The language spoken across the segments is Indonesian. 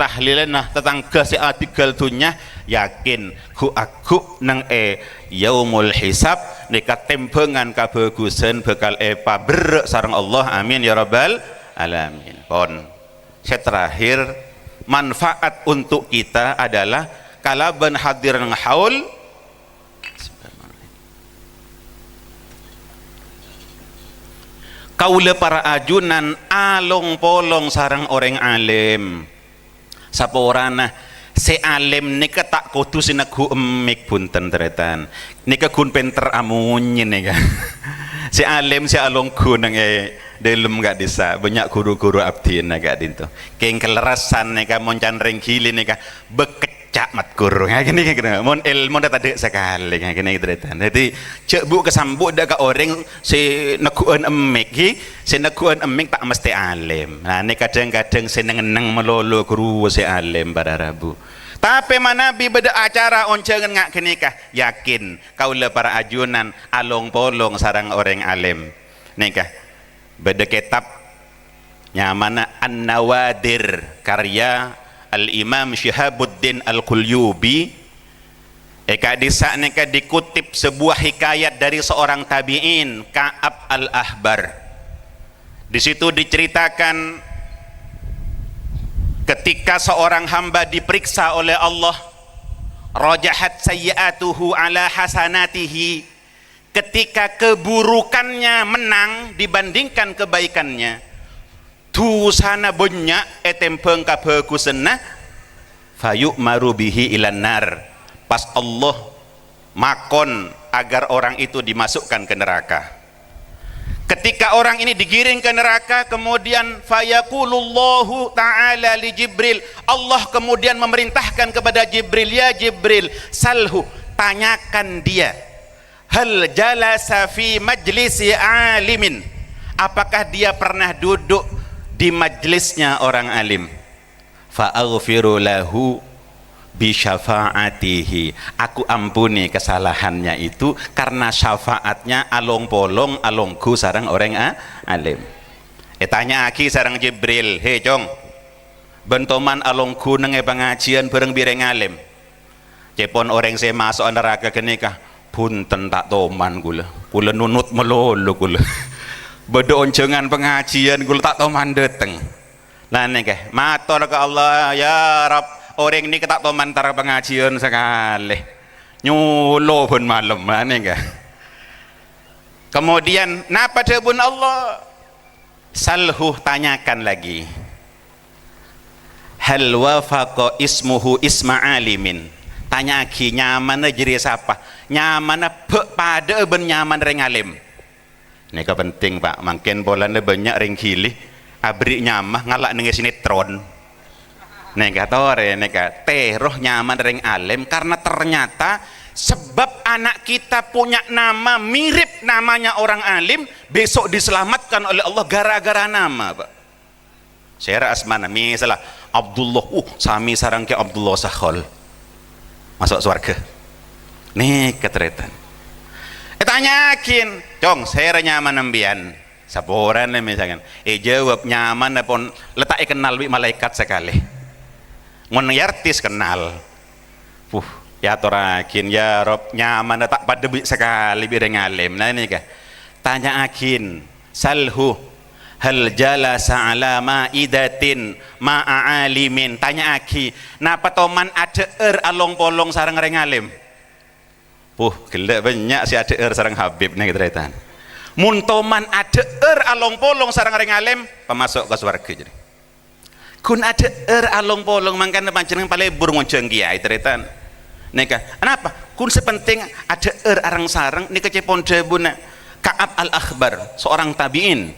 tahlilan nah tetangga si artikel tunya yakin ku aku nang yaumul hisab nika tempengan kabagusan bakal pabrek sareng Allah amin ya rabbal alamin. Pon saya terakhir manfaat untuk kita adalah kalaban hadir nang haul kaula para ajunan along polong sarang orang alim saporana se alim nika tak kudu sinagu emik punten teretan nika gun penter amunyin nika si alim si along gunang delem gak desa banyak guru-guru abdi gak dinto keng kelerasan nika moncan rengkili nika bekecak mat guru gini mon ilmu tadi sekali gini teretan jadi cek bu kesambut dah ke orang si neguan emik si neguan emik tak mesti alim nah ini kadang-kadang si neng melolo guru si alim pada rabu tapi mana bi beda acara oncengan ngak kenikah yakin kaula para ajunan along polong sarang orang alim nikah beda kitab nyamana An-Nawadir karya Al-Imam Syihabuddin Al-Qulyubi disa nika dikutip sebuah hikayat dari seorang tabi'in Ka'ab Al-Ahbar. Di situ diceritakan ketika seorang hamba diperiksa oleh Allah rajahat sayyi'atuhu ala hasanatihi ketika keburukannya menang dibandingkan kebaikannya dosana banyak etempeng kabagusanna fayuk marubihi ilan nar pas Allah makon agar orang itu dimasukkan ke neraka. Ketika orang ini digiring ke neraka kemudian fayaqulullahu ta'ala li Jibril Allah kemudian memerintahkan kepada Jibril ya Jibril salhu tanyakan dia hal jalasa fi majlisi alimin apakah dia pernah duduk di majlisnya orang alim fa'aghfiru lahu bi syafaatihi aku ampuni kesalahannya itu karena syafaatnya along polong alongku sarang orang alim tanya aki sarang Jibril he cong bentoman alongku nang pengajian bareng bireng alim cepon orang saya masuk neraka kenikah punten tak toman kula nunut melolo kula beda oncengan pengajian kula tak toman deteng lah nikah matur ke Allah ya Rabb orang ini ketak toman pengajian sekali nyulo pun malam mana enggak kemudian napa pun Allah salhu tanyakan lagi hal wafaqa ismuhu isma alimin tanya lagi nyaman jadi siapa nyaman pada ben nyaman reng alim ini penting pak makin bolanya banyak reng kili abri nyamah ngalak dengan sinetron neka tore neka teh roh nyaman ring alim karena ternyata sebab anak kita punya nama mirip namanya orang alim besok diselamatkan oleh Allah gara-gara nama pak saya asmana misalnya Abdullah sami sarang ke Abdullah Sakhol masuk surga nih keteretan tanyakin cong saya nyaman nembian saporan misalkan jawab nyaman pun letak kenal bi malaikat sekali yartis kenal ya torakin ya Rob nyaman tak pada sekali bireng alim nah ini kah tanya akin salhu hal jalasa ala ma'idatin ma'alimin tanya aki napa toman ada along polong sarang reng alim gila banyak si ada sarang Habib nih keteritan mun toman ada along polong sarang reng alim pemasuk ke surga jadi kun ada along polong mangkana panjenengan paling burung ngonceng kiai teretan nika kenapa kun sepenting ada arang sarang nika cepon debuna Ka'ab Al-Ahbar seorang tabi'in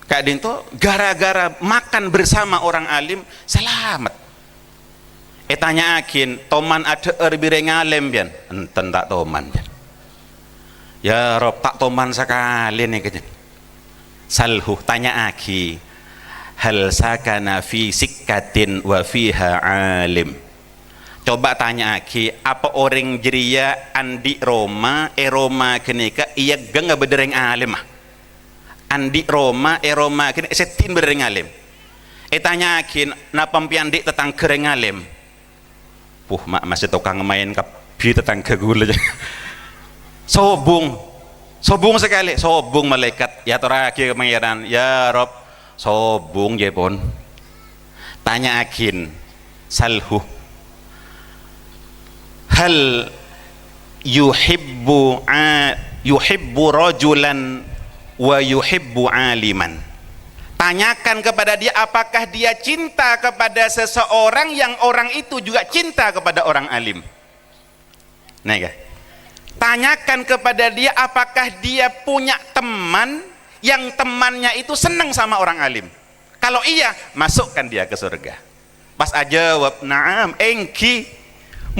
kak dinto gara-gara makan bersama orang alim selamat tanya akin toman ada bireng alim pian enten tak toman pian ya Rob tak toman sekali nih salhu tanya aki hal sakana fi sikkatin wa fiha alim coba tanya aki apa orang jeria andi Roma Roma kenika iya gak bedereng alim andi Roma Roma kenika setin bedereng alim Tanya akin napa piandik tetang gereng alim. Mak masih tukang main kapi tetang gula. Sobung sekali, sobung malaikat. Ya terakhir pengiran, ya Rob, sobung je pun. Tanya akin, salhu. Hal yuhibbu rajulan wa yuhibbu aliman. Tanyakan kepada dia apakah dia cinta kepada seseorang yang orang itu juga cinta kepada orang alim. Nah, tanyakan kepada dia apakah dia punya teman yang temannya itu senang sama orang alim. Kalau iya, masukkan dia ke surga. Pas aja jawab, "Na'am, engki."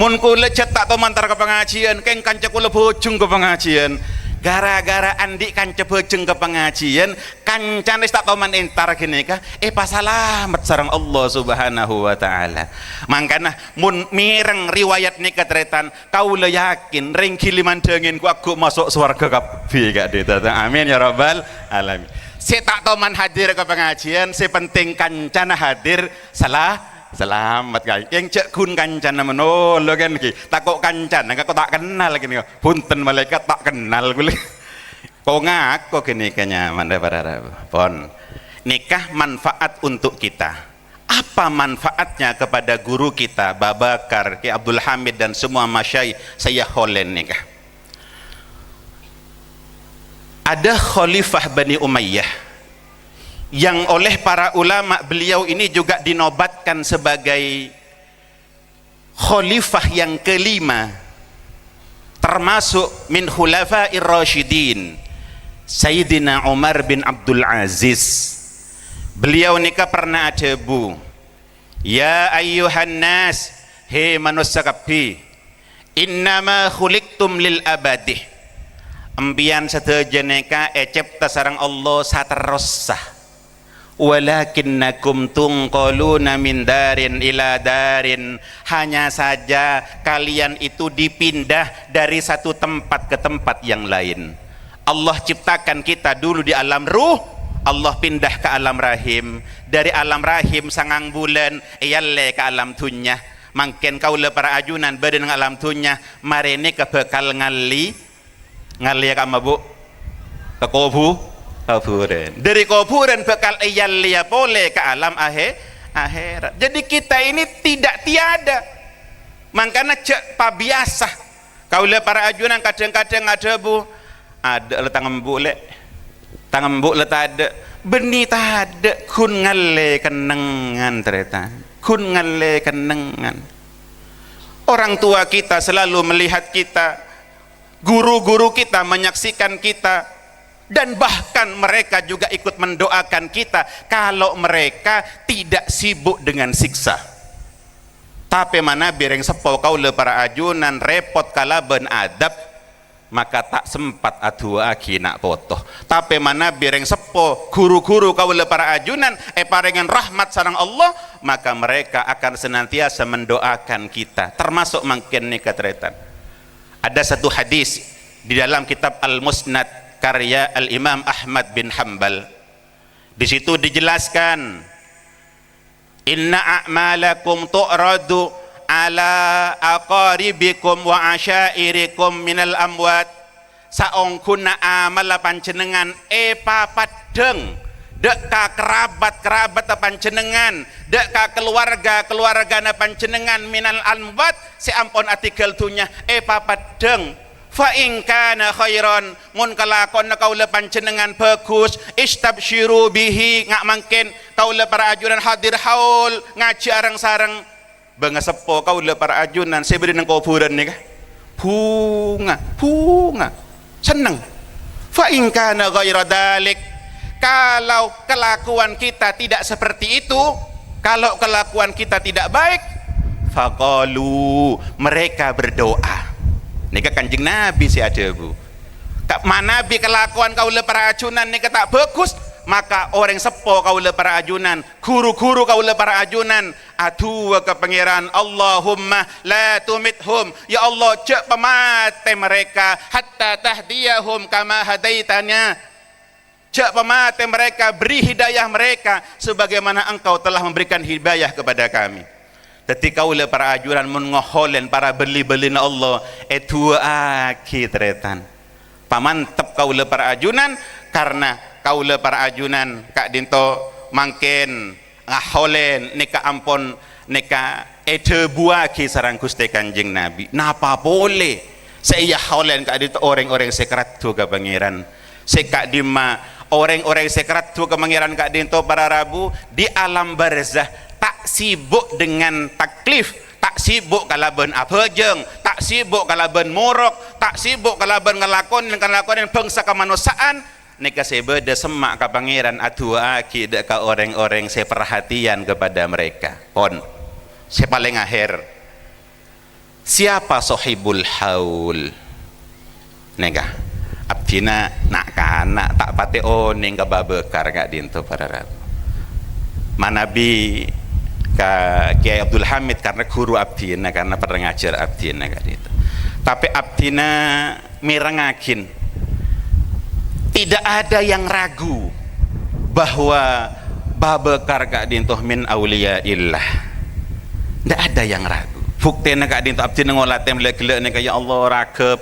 Mun kula cetak to mantar ke pengajian, keng kanca kula bojong ke pengajian. Gara-gara andi kanca bojong ke pengajian, kancane tak to man entar gini kah? Pasalamet sareng Allah Subhanahu wa taala. Mangkana mun mireng riwayat nika tretan, kaula yakin ring Kilimanjangin ku aku masuk swarga kabeh gak ditata. Amin ya rabbal alamin. Si tak to man hadir ke pengajian, si penting kancana hadir selamat guys. Yang cek kun kancan menolong kan ki. Takok kancan, kok tak kenal gini. Punten malaikat tak kenal gue. Kok ngaku gini kayaknya para pon. Nikah manfaat untuk kita. Apa manfaatnya kepada guru kita Babakar, Ki Abdul Hamid dan semua masyayikh saya holen nikah. Ada Khalifah Bani Umayyah yang oleh para ulama beliau ini juga dinobatkan sebagai khalifah yang kelima termasuk min khulafa'ir rasyidin, Sayyidina Umar bin Abdul Aziz. Beliau nikah pernah ada bu, ya ayyuhan nas, he manusia kabeh, innama khuliqtum lil abadih, ambian sedaya nikah cipta sareng Allah saterusah. Walakinnakum tunqaluna min darin ila darin, hanya saja kalian itu dipindah dari satu tempat ke tempat yang lain. Allah ciptakan kita dulu di alam ruh, Allah pindah ke alam rahim, dari alam rahim sangang bulan yalle ke alam dunya. Mangken kaula para ajunan badan alam dunya marene kebekal ngali ka mabuk ke kuburan, dari kuburan bakal iyallia boleh ke alam akhirat. Jadi kita ini tidak tiada, makanya cek pabiasa kaulah para ajunan kadang-kadang ada bu, ada le tangan bu le ada benih ada kun ngale kenengan ternyata kun ngale kenengan. Orang tua kita selalu melihat kita, guru-guru kita menyaksikan kita, dan bahkan mereka juga ikut mendoakan kita kalau mereka tidak sibuk dengan siksa. Tapi mana bireng sepo kaula para ajunan repot kalaban adab, maka tak sempat adu aki nak potoh. Tapi mana bireng sepo guru-guru kaula para ajunan parengan rahmat sareng Allah, maka mereka akan senantiasa mendoakan kita, termasuk mungkin nikah tretan. Ada satu hadis di dalam kitab Al-Musnad karya Al-Imam Ahmad bin Hanbal. Di situ dijelaskan, inna a'malakum tu'radu ala aqaribikum wa asyairikum minal amwat. Saongkuna amal panjenengan papadeng dek ka kerabat panjenengan, dek ka keluarga panjenengan minal amwat, si ampun artikel dunya papadeng. Fa in kana khairan, mun kalakon kaula panjenengan bagus, istabsyiru bihi, ngak mangken kaula para ajunan hadir haul ngaji arang-sareng bangesepo kaula para ajunan seberi nang kuburan nih kah bunga seneng. Fa in kana ghaira dalik, kalau kelakuan kita tidak seperti itu, kalau kelakuan kita tidak baik, faqalu, mereka berdoa. Nika Kanjeng Nabi si ada bu. Tak mana Nabi kelakuan kaula para ajunan nika tak bagus, maka orang sepo kaula para ajunan, guru-guru kaula para ajunan adu ke pangeran, Allahumma la tumithum, ya Allah cek pemate mereka hatta tahdiyahum kama hadaitanya, cak pemate mereka, beri hidayah mereka sebagaimana engkau telah memberikan hidayah kepada kami. Ketika ula para ajuran mengoholen para beli-beli na Allah itu akhiretan pamantep kaula para ajunan, karena kaula para ajunan kak dinto mangken ngaholen neka ampon neka buaki sarang Gusti Kanjeng Nabi. Napa boleh saya holen kak dinto orang-orang sekrat tu ke pangeran sekak dima orang-orang sekrat tu ke pangeran kak dinto para rabu di alam barzah tak sibuk dengan taklif, tak sibuk kalaban apejeng, tak sibuk kalaban morok, tak sibuk kalaban ngelakon bangsa kemanusiaan. Nika sebeda semak ka pangeran atu aki dek ka orang-orang saya perhatian kepada mereka. Pon, saya paling akhir. Siapa sohibul haul? Nika, abdina nak kana tak pate oning ka babekar gak dinto para rabu. Manabi ka Kiai Abdul Hamid karena guru abdina, karena pernah ngajar abdina kan itu. Tapi abdina mirengakin tidak ada yang ragu bahwa Babakar kak dintoh min aulia illah. Tidak ada yang ragu. Buktinya kak dintoh abdina ngolatem lek-lek nih ya Allah rakep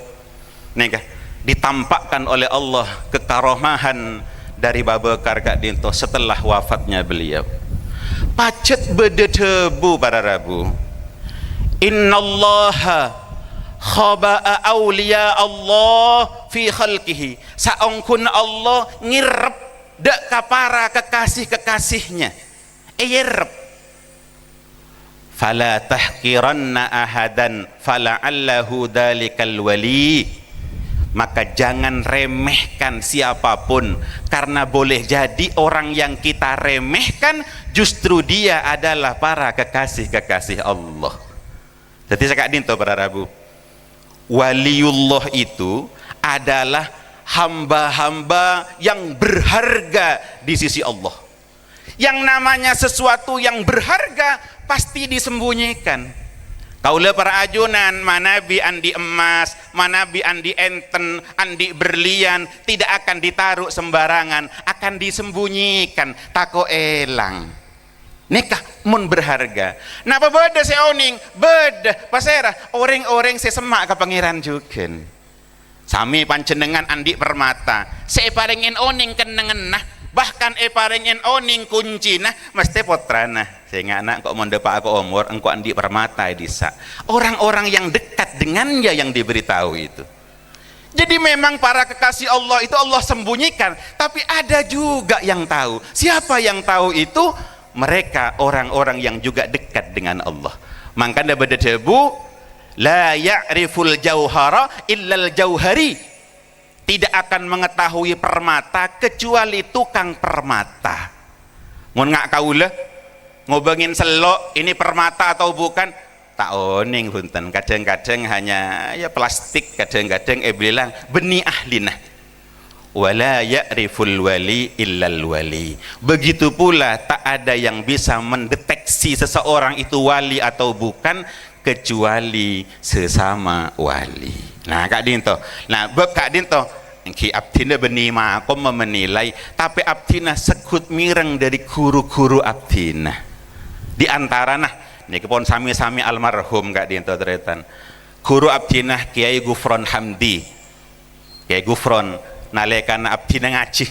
nih ditampakkan oleh Allah kekaromahan dari Babakar kak dintoh setelah wafatnya beliau. Pacet bedetebu para rabu. Innallaha khaba'a awliya Allah fi khalqihi. Saongkun Allah ngirep dak kapara kekasih-kekasihnya. Eyerep. Fala tahqiranna ahadan fala'allahu dalikal wali. Maka jangan remehkan siapapun, karena boleh jadi orang yang kita remehkan justru dia adalah para kekasih-kekasih Allah. Jadi sekak dinto para rabu, waliullah itu adalah hamba-hamba yang berharga di sisi Allah. Yang namanya sesuatu yang berharga pasti disembunyikan. Kaula para ajunan manabi andi emas, manabi andi enten, andi berlian tidak akan ditaruh sembarangan, akan disembunyikan tako elang. Nikah mun berharga. Napa beda seoning? Beda pasera orang-orang sesemak ke pangeran juga. Sami panjenengan andi permata. Saya paringin oning kenengen nah, bahkan paringin oning kunci nah mesti potrana. Saya anak kok mendepak aku umur engkau andi permata disa. Orang-orang yang dekat dengannya yang diberitahu itu. Jadi memang para kekasih Allah itu Allah sembunyikan, tapi ada juga yang tahu. Siapa yang tahu itu? Mereka orang-orang yang juga dekat dengan Allah. Makanya berdebu la ya'riful jauhara illal jauhari. Tidak akan mengetahui permata kecuali tukang permata. Mun ngak kaula ngobengin selok ini permata atau bukan tak oning punten. Kadang-kadang hanya ya plastik, kadang-kadang bilang beni ahlinah. Wala ya'riful wali illal wali. Begitu pula tak ada yang bisa mendeteksi seseorang itu wali atau bukan kecuali sesama wali. Nah kak dinto, nah bab kak dinto ki abdina beni makom menilai, tapi abdina sekut mireng dari guru-guru abdina. Di antara nah niki pun sami-sami almarhum kak dinto teretan. Guru abdina Kiai Gufron Hamdi. Kiai Gufron nalekana abdina ngaji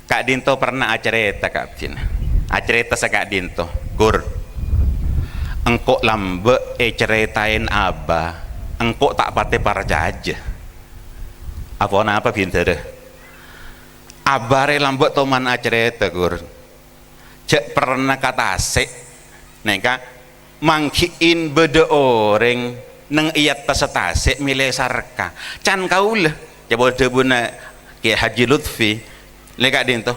kak dinto pernah acareta kak abdina acareta sa kak dinto gur engkau lambe ceritain aba engkau tak pate parjaja apa napa pinter abare lambe toman acareta gur cek pernah kata asik neka mangkiin bede orang neng iyat tasetase milih sarka can kaula coba debuna Kiai Haji Lutfi lekak dinto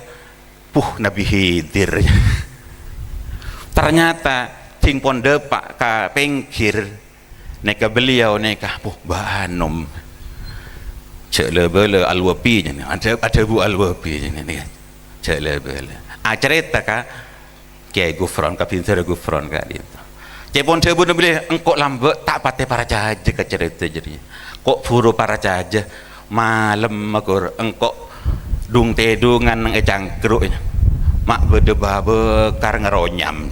Nabi Khidir ternyata ting pon depak ka pengkir neka beliau neka Bahanom cek lebele alwapi ada bu alwapi cek lebele acareta ka Kiai Gufron ka pinter Gufron ka dinto cek pon debu beli engkok lambe tak pate para jaja ka cerita jadi kok buru para jaja malam makur engkau dung tedungan nang cangkruknya mak berdeba bekar ngeronyam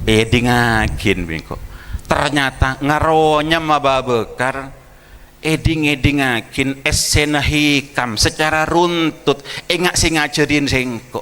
edingakin bingko ternyata ngeronyam aba bekar edingakin esena hikam secara runtut engak sing ngajarin sengko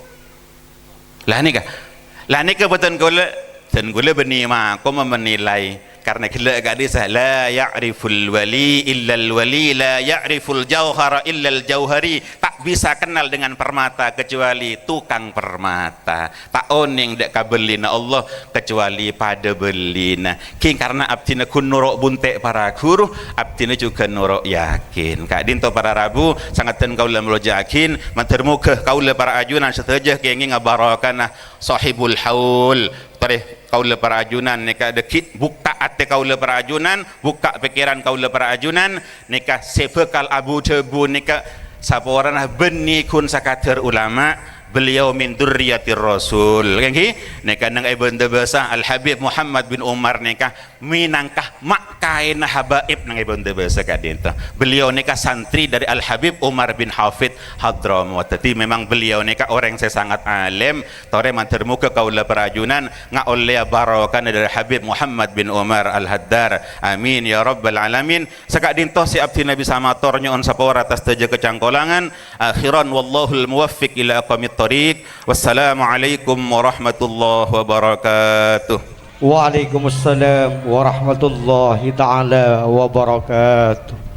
lah nika betul gula dan gula beni mak ko menilai karena gila gadis la ya'riful wali illa al wali la ya'riful jauhara illa al jauhari tak bisa kenal dengan permata kecuali tukang permata tak oning dek kabelina Allah kecuali pada belina king karena abdina kun nuruk buntek para guru abdina juga nuruk yakin kak dinto para rabu sangat ten kaula melojakin mantermuke kaula para ajunan setajah kengi ngabarakan sahibul haul tarikh kaula para ajunan nika dekit buka ate kaula para ajunan buka pikiran kaula para ajunan nika sebekal abu tebu nika saporana beni kun sakater ulama beliau min dzurriyyatir rasul kengki nika nang ibunda basa Al Habib Muhammad bin Umar nika minangkah makaina habaib nang ibunda basa kadinta beliau nika santri dari Al Habib Umar bin Hafid Hadramaut jadi memang beliau nika orang yang sangat alim tore mantermuka kaula perajunan ngaoleh barokan dari Habib Muhammad bin Umar Al Haddar amin ya rabbal alamin sakadinto si abdi Nabi samator nyon sapora atas teja kecangkolangan akhiran wallahul muwaffiq ila aqwamit thoriq wassalamualaikum warahmatullahi wabarakatuh. Waalaikumsalam warahmatullahi taala wabarakatuh.